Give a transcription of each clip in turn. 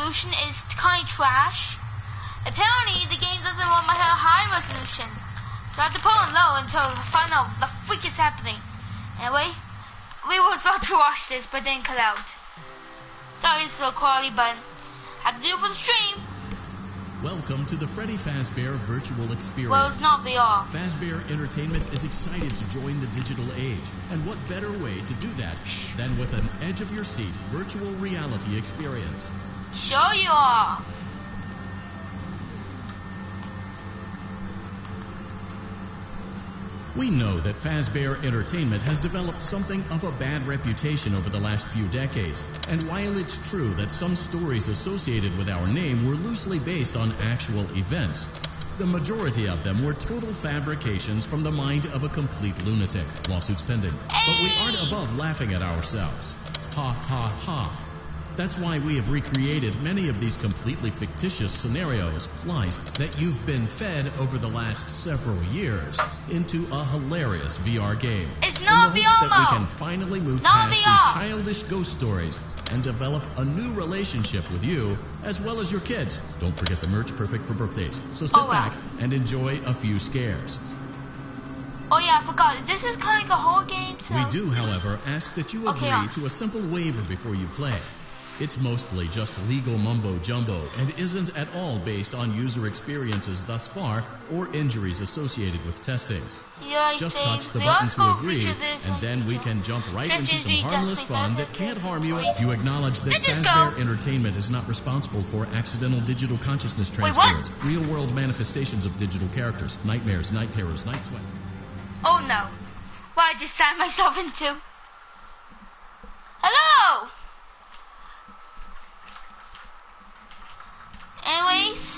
resolution is kind of trash. Apparently, the game doesn't want my high resolution, so I have to put on low until I find out what the freak is happening. Anyway, we was about to watch this, but didn't cut out. Sorry, it's low quality, but I have to do it for the stream. Welcome to the Freddy Fazbear Virtual Experience. Well, it's not VR. Fazbear Entertainment is excited to join the digital age. And what better way to do that than with an edge-of-your-seat virtual reality experience? Sure you are. We know that Fazbear Entertainment has developed something of a bad reputation over the last few decades. And while it's true that some stories associated with our name were loosely based on actual events, the majority of them were total fabrications from the mind of a complete lunatic. Lawsuits pending. But we aren't above laughing at ourselves. Ha ha ha. That's why we have recreated many of these completely fictitious scenarios, lies, that you've been fed over the last several years into a hilarious VR game. It's not in the VR hopes that we mode. can finally move Not past VR. these childish ghost stories and develop a new relationship with you as well as your kids. Don't forget the merch, perfect for birthdays. So sit back and enjoy a few scares. Oh yeah, I forgot. This is kind of like a whole game, so... We do, however, ask that you agree Okay, to a simple waiver before you play. It's mostly just legal mumbo-jumbo and isn't at all based on user experiences thus far or injuries associated with testing. Yeah, Just touch the button to agree, and then we can jump right into some harmless fun that can't harm you. You acknowledge that Fazbear Entertainment is not responsible for accidental digital consciousness transference, real-world manifestations of digital characters, nightmares, night terrors, night sweats. Oh no. What I just signed myself into? Hello! Anyways,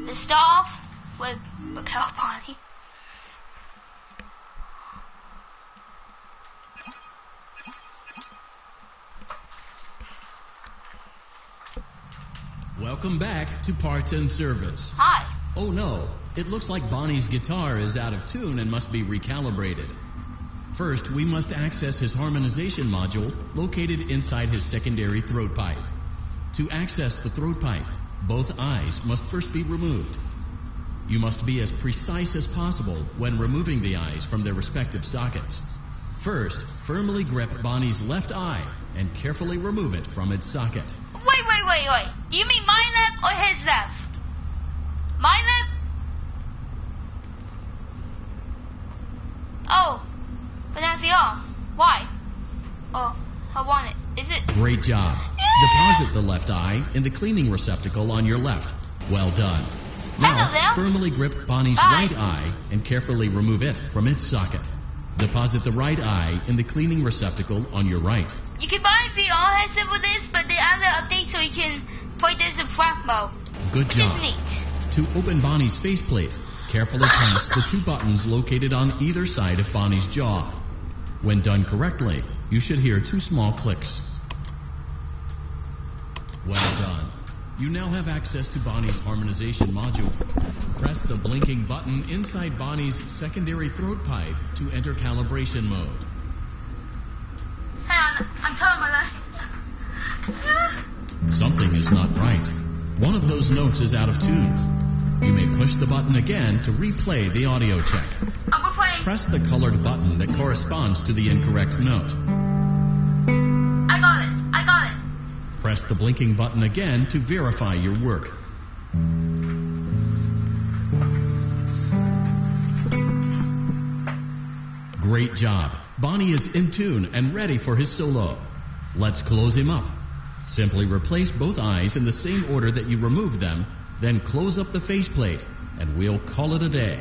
let's start off with Repel Party. Welcome back to Parts and Service. Hi. Oh no, it looks like Bonnie's guitar is out of tune and must be recalibrated. First, we must access his harmonization module located inside his secondary throat pipe. To access the throat pipe, both eyes must first be removed. You must be as precise as possible when removing the eyes from their respective sockets. First, firmly grip Bonnie's left eye and carefully remove it from its socket. Wait. Do you mean my left or his left? My left? Oh, but not VR. Why? Oh, I want it. Is it? Great job. Deposit the left eye in the cleaning receptacle on your left. Well done. Now, firmly grip Bonnie's right eye and carefully remove it from its socket. Deposit the right eye in the cleaning receptacle on your right. You can buy a VR headset with this, but they added an update so you can play this in Fnaf mode. Good job. Which is neat. To open Bonnie's faceplate, carefully press the two buttons located on either side of Bonnie's jaw. When done correctly, you should hear two small clicks. Well done. You now have access to Bonnie's harmonization module. Press the blinking button inside Bonnie's secondary throat pipe to enter calibration mode. Hang on, I'm turning my light. Something is not right. One of those notes is out of tune. You may push the button again to replay the audio check. I'm replaying. Press the colored button that corresponds to the incorrect note. I got it. Press the blinking button again to verify your work. Great job. Bonnie is in tune and ready for his solo. Let's close him up. Simply replace both eyes in the same order that you removed them, then close up the faceplate, and we'll call it a day.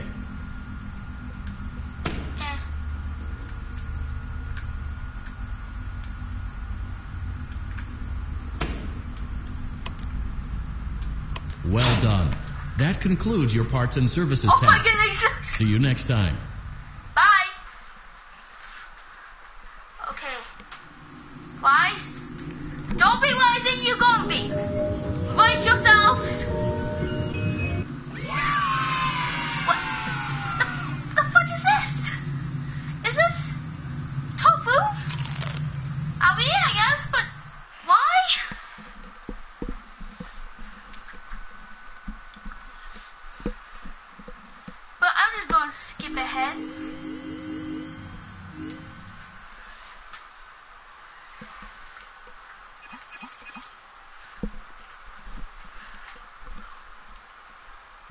Well done. That concludes your parts and services task. My goodness. See you next time. Bye. Okay. Guys, don't be what I think you're gonna be. Brace yourselves. What? The fuck is this? Is this tofu? I mean, I guess, but why?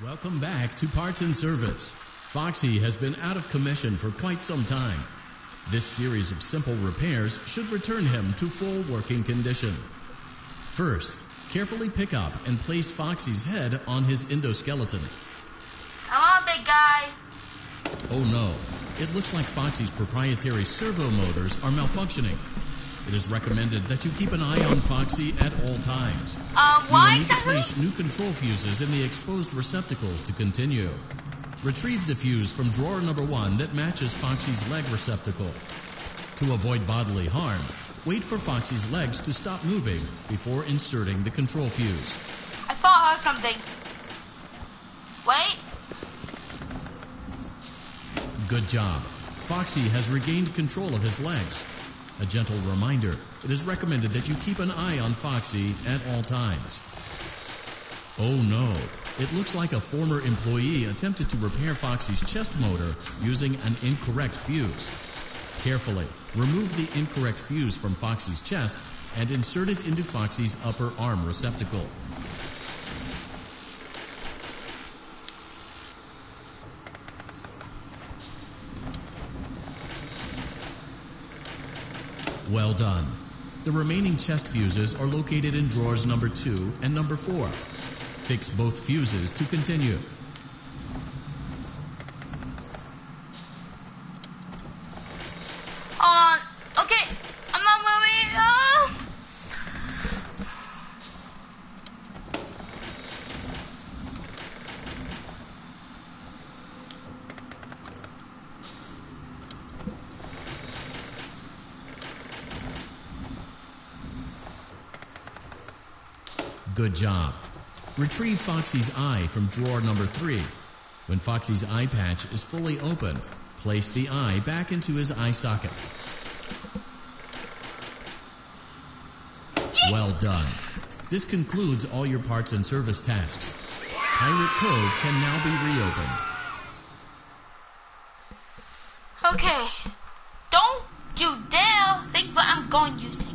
Welcome back to Parts and Service. Foxy has been out of commission for quite some time. This series of simple repairs should return him to full working condition. First, carefully pick up and place Foxy's head on his endoskeleton. Come on, big guy. Oh no, it looks like Foxy's proprietary servo motors are malfunctioning. It is recommended that you keep an eye on Foxy at all times. Why You will need to exactly? place new control fuses in the exposed receptacles to continue. Retrieve the fuse from drawer number 1 that matches Foxy's leg receptacle. To avoid bodily harm, wait for Foxy's legs to stop moving before inserting the control fuse. I thought I heard something. Wait. Good job. Foxy has regained control of his legs. A gentle reminder, it is recommended that you keep an eye on Foxy at all times. Oh no, it looks like a former employee attempted to repair Foxy's chest motor using an incorrect fuse. Carefully, remove the incorrect fuse from Foxy's chest and insert it into Foxy's upper arm receptacle. Well done. The remaining chest fuses are located in drawers number 2 and number 4. Fix both fuses to continue. Okay. I'm not moving. Good job. Retrieve Foxy's eye from drawer number 3. When Foxy's eye patch is fully open, place the eye back into his eye socket. Well done. This concludes all your parts and service tasks. Pirate Cove can now be reopened. Okay. Don't you dare think what I'm going to think.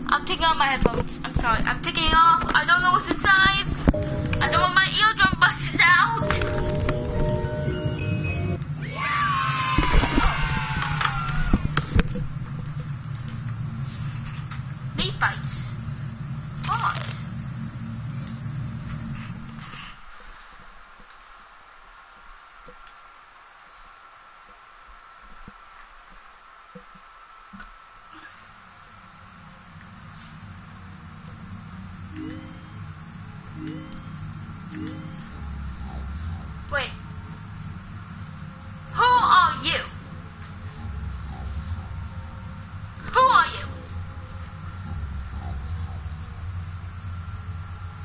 I'm taking off my headphones. I'm sorry. I'm taking it off. I don't know what's inside. I don't want my eardrum busted out. Meat bites. Pause. Wait. Who are you? Who are you?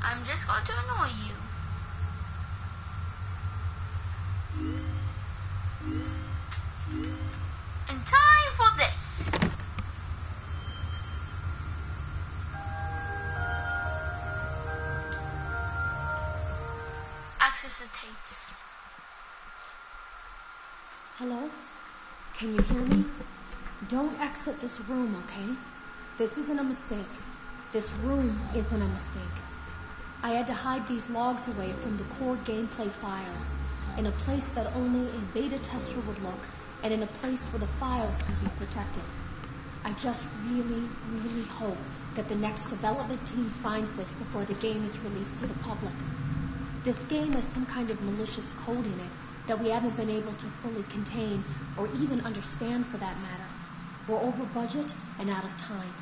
I'm just going to annoy you. And time for this. Access the tapes. Hello? Can you hear me? Don't exit this room, okay? This isn't a mistake. This room isn't a mistake. I had to hide these logs away from the core gameplay files in a place that only a beta tester would look, and in a place where the files could be protected. I just really, really hope that the next development team finds this before the game is released to the public. This game has some kind of malicious code in it that we haven't been able to fully contain or even understand for that matter. We're over budget and out of time.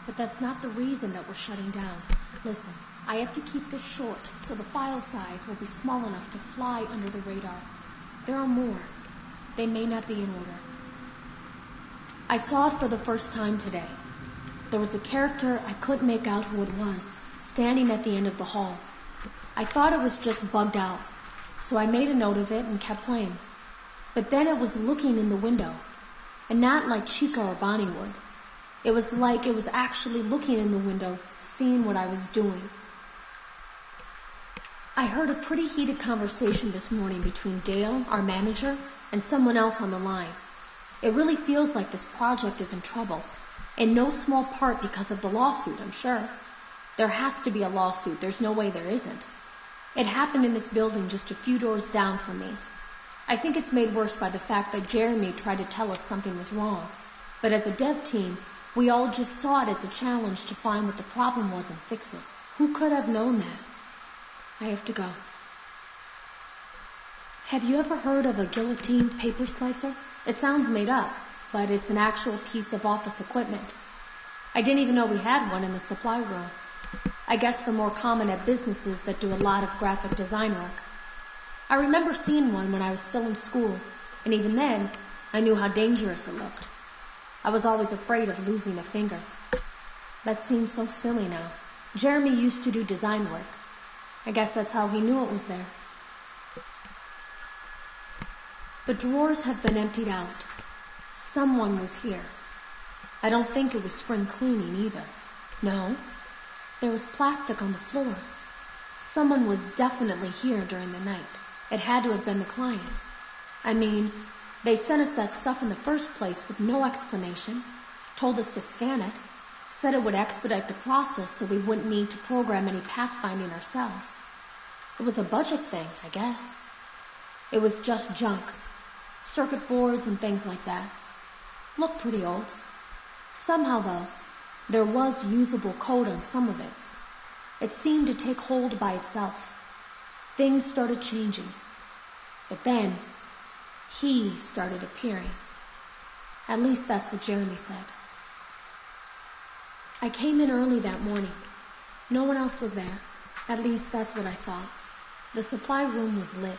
But that's not the reason that we're shutting down. Listen, I have to keep this short so the file size will be small enough to fly under the radar. There are more. They may not be in order. I saw it for the first time today. There was a character I couldn't make out who it was, standing at the end of the hall. I thought it was just bugged out, so I made a note of it and kept playing. But then it was looking in the window, and not like Chica or Bonnie would. It was like it was actually looking in the window, seeing what I was doing. I heard a pretty heated conversation this morning between Dale, our manager, and someone else on the line. It really feels like this project is in trouble, in no small part because of the lawsuit, I'm sure. There has to be a lawsuit. There's no way there isn't. It happened in this building just a few doors down from me. I think it's made worse by the fact that Jeremy tried to tell us something was wrong. But as a dev team, we all just saw it as a challenge to find what the problem was and fix it. Who could have known that? I have to go. Have you ever heard of a guillotine paper slicer? It sounds made up, but it's an actual piece of office equipment. I didn't even know we had one in the supply room. I guess they're more common at businesses that do a lot of graphic design work. I remember seeing one when I was still in school, and even then, I knew how dangerous it looked. I was always afraid of losing a finger. That seems so silly now. Jeremy used to do design work. I guess that's how he knew it was there. The drawers have been emptied out. Someone was here. I don't think it was spring cleaning either. No, there was plastic on the floor. Someone was definitely here during the night. It had to have been the client. I mean, they sent us that stuff in the first place with no explanation, told us to scan it, said it would expedite the process so we wouldn't need to program any pathfinding ourselves. It was a budget thing, I guess. It was just junk. Circuit boards and things like that. Looked pretty old. Somehow, though, there was usable code on some of it. It seemed to take hold by itself. Things started changing. But then, he started appearing. At least that's what Jeremy said. I came in early that morning. No one else was there. At least that's what I thought. The supply room was lit.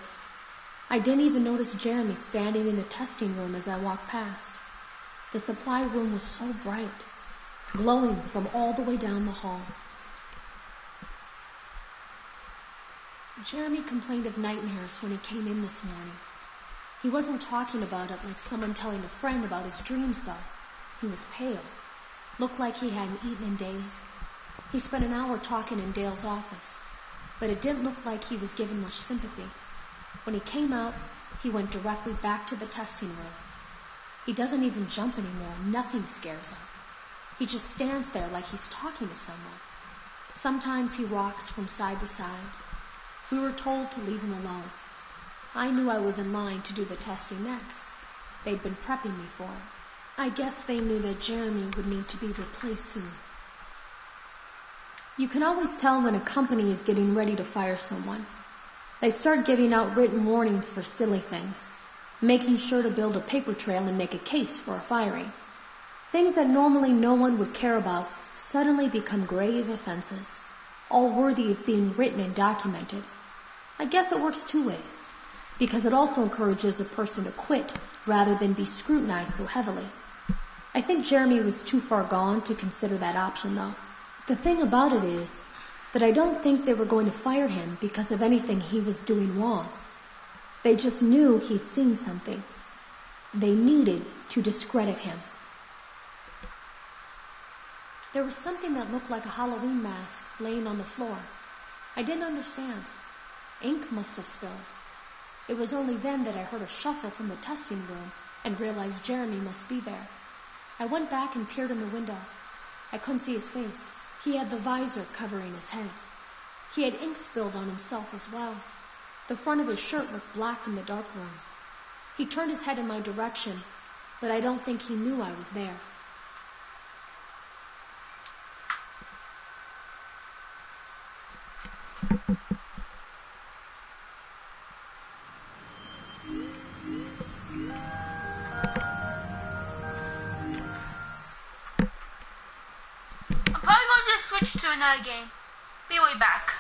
I didn't even notice Jeremy standing in the testing room as I walked past. The supply room was so bright, glowing from all the way down the hall. Jeremy complained of nightmares when he came in this morning. He wasn't talking about it like someone telling a friend about his dreams, though. He was pale. Looked like he hadn't eaten in days. He spent an hour talking in Dale's office, but it didn't look like he was given much sympathy. When he came out, he went directly back to the testing room. He doesn't even jump anymore. Nothing scares him. He just stands there like he's talking to someone. Sometimes he rocks from side to side. We were told to leave him alone. I knew I was in line to do the testing next. They'd been prepping me for it. I guess they knew that Jeremy would need to be replaced soon. You can always tell when a company is getting ready to fire someone. They start giving out written warnings for silly things, making sure to build a paper trail and make a case for a firing. Things that normally no one would care about suddenly become grave offenses, all worthy of being written and documented. I guess it works two ways, because it also encourages a person to quit rather than be scrutinized so heavily. I think Jeremy was too far gone to consider that option, though. The thing about it is that I don't think they were going to fire him because of anything he was doing wrong. They just knew he'd seen something. They needed to discredit him. There was something that looked like a Halloween mask laying on the floor. I didn't understand. Ink must have spilled. It was only then that I heard a shuffle from the testing room and realized Jeremy must be there. I went back and peered in the window. I couldn't see his face. He had the visor covering his head. He had ink spilled on himself as well. The front of his shirt looked black in the dark room. He turned his head in my direction, but I don't think he knew I was there. I'm probably going to switch to another game. Be right back.